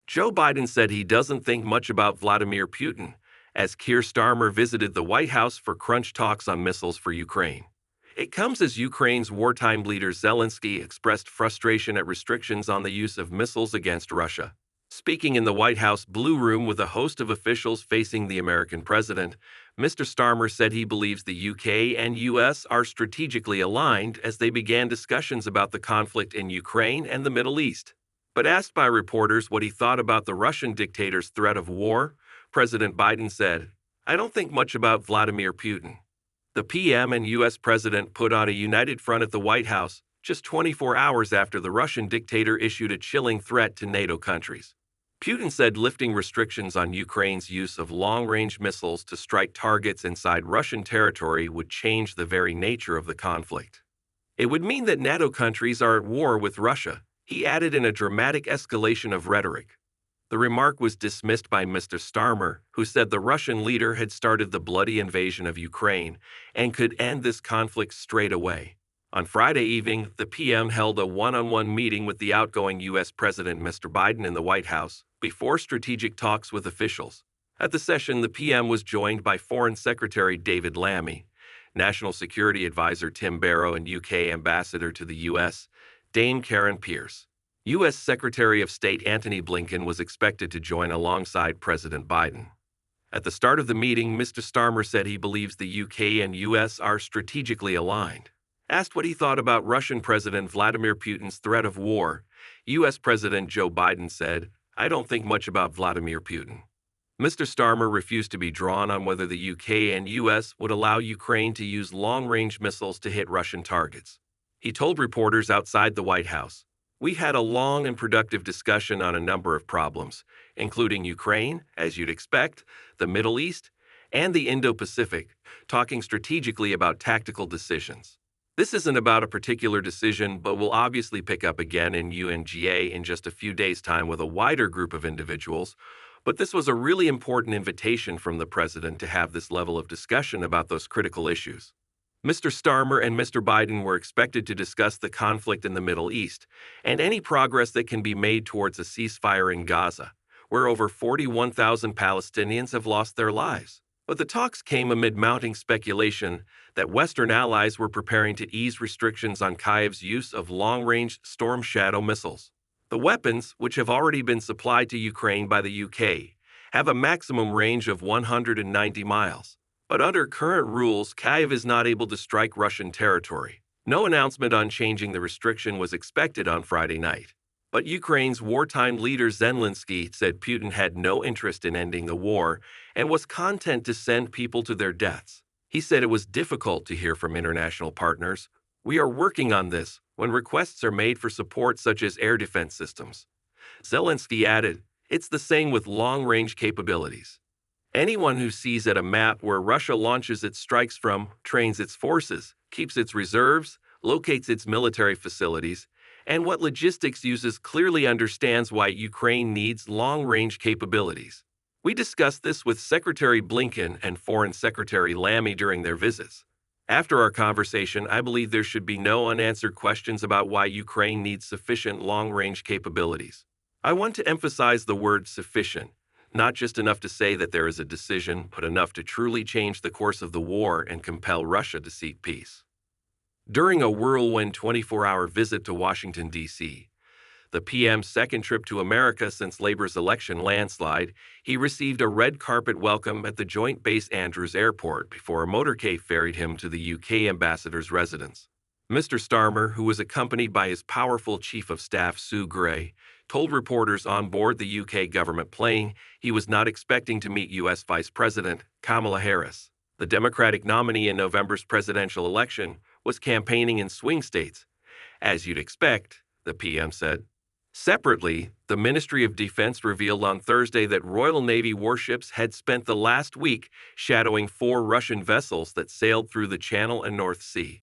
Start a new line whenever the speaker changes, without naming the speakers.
Joe Biden said he doesn't think much about Vladimir Putin, as Keir Starmer visited the White House for crunch talks on missiles for Ukraine. It comes as Ukraine's wartime leader Zelensky expressed frustration at restrictions on the use of missiles against Russia. Speaking in the White House Blue Room with a host of officials facing the American president, Mr. Starmer said he believes the UK and US are strategically aligned as they began discussions about the conflict in Ukraine and the Middle East. But asked by reporters what he thought about the Russian dictator's threat of war, President Biden said, "I don't think much about Vladimir Putin." The PM and U.S. president put on a united front at the White House just 24 hours after the Russian dictator issued a chilling threat to NATO countries. Putin said lifting restrictions on Ukraine's use of long-range missiles to strike targets inside Russian territory would change the very nature of the conflict. It would mean that NATO countries are at war with Russia, he added in a dramatic escalation of rhetoric. The remark was dismissed by Mr. Starmer, who said the Russian leader had started the bloody invasion of Ukraine and could end this conflict straight away. On Friday evening, the PM held a one-on-one meeting with the outgoing U.S. President Mr. Biden in the White House before strategic talks with officials. At the session, the PM was joined by Foreign Secretary David Lammy, National Security Advisor Tim Barrow, and UK Ambassador to the U.S., Dame Karen Pierce. U.S. Secretary of State Antony Blinken was expected to join alongside President Biden. At the start of the meeting, Mr. Starmer said he believes the UK and U.S. are strategically aligned. Asked what he thought about Russian President Vladimir Putin's threat of war, U.S. President Joe Biden said, "I don't think much about Vladimir Putin." Mr. Starmer refused to be drawn on whether the UK and U.S. would allow Ukraine to use long-range missiles to hit Russian targets. He told reporters outside the White House, "We had a long and productive discussion on a number of problems, including Ukraine, as you'd expect, the Middle East, and the Indo-Pacific, talking strategically about tactical decisions. This isn't about a particular decision, but we'll obviously pick up again in UNGA in just a few days' time with a wider group of individuals, but this was a really important invitation from the president to have this level of discussion about those critical issues." Mr. Starmer and Mr. Biden were expected to discuss the conflict in the Middle East and any progress that can be made towards a ceasefire in Gaza, where over 41,000 Palestinians have lost their lives. But the talks came amid mounting speculation that Western allies were preparing to ease restrictions on Kyiv's use of long-range Storm Shadow missiles. The weapons, which have already been supplied to Ukraine by the UK, have a maximum range of 190 miles. But under current rules, Kyiv is not able to strike Russian territory. No announcement on changing the restriction was expected on Friday night. But Ukraine's wartime leader Zelensky said Putin had no interest in ending the war and was content to send people to their deaths. He said it was difficult to hear from international partners. "We are working on this when requests are made for support such as air defense systems." Zelensky added, "It's the same with long-range capabilities. Anyone who sees at a map where Russia launches its strikes from, trains its forces, keeps its reserves, locates its military facilities, and what logistics uses clearly understands why Ukraine needs long-range capabilities." We discussed this with Secretary Blinken and Foreign Secretary Lammy during their visits. After our conversation, I believe there should be no unanswered questions about why Ukraine needs sufficient long-range capabilities. I want to emphasize the word sufficient. Not just enough to say that there is a decision, but enough to truly change the course of the war and compel Russia to seek peace. During a whirlwind 24-hour visit to Washington, D.C., the PM's second trip to America since Labor's election landslide, he received a red carpet welcome at the Joint Base Andrews Airport before a motorcade ferried him to the UK ambassador's residence. Mr. Starmer, who was accompanied by his powerful Chief of Staff Sue Gray, told reporters on board the UK government plane he was not expecting to meet U.S. Vice President Kamala Harris. The Democratic nominee in November's presidential election was campaigning in swing states. "As you'd expect," the PM said. Separately, the Ministry of Defense revealed on Thursday that Royal Navy warships had spent the last week shadowing 4 Russian vessels that sailed through the Channel and North Sea.